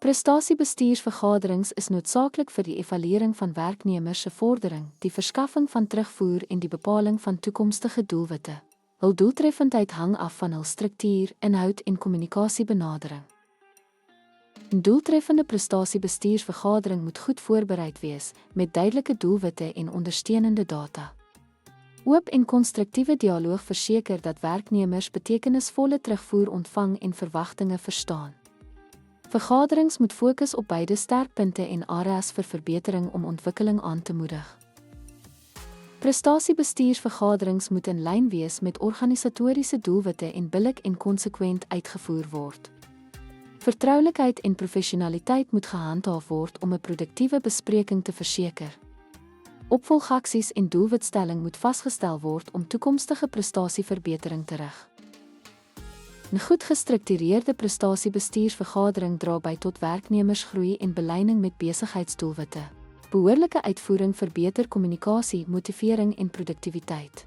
Prestasiebestuursvergaderings is noodsaaklik vir die evaluering van werknemers se vordering, die verskaffing van terugvoer en die bepaling van toekomstige doelwitte. Hul doeltreffendheid hang af van hul struktuur, inhoud en kommunikasiebenadering. 'n Doeltreffende prestasiebestuursvergadering moet goed voorbereid wees, met duidelike doelwitte en ondersteunende data. Oop en konstruktiewe dialoog verseker dat werknemers betekenisvolle terugvoer ontvang en verwagtinge verstaan. Vergaderings moet fokus op beide sterkpunte en areas vir verbetering om ontwikkeling aan te moedig. Prestasiebestuursvergaderings moet in lyn wees met organisatoriese doelwitte en billik en konsekwent uitgevoer word. Vertroulikheid en professionaliteit moet gehandhaaf word om 'n produktiewe bespreking te verseker. Opvolgaksies en doelwitstelling moet vasgestel word om toekomstige prestasieverbetering te rig. 'n Goed gestruktureerde prestasiebestuursvergadering dra by tot werknemersgroei en beleining met besigheidsdoelwitte. Behoorlike uitvoering verbeter kommunikasie, motivering en produktiwiteit.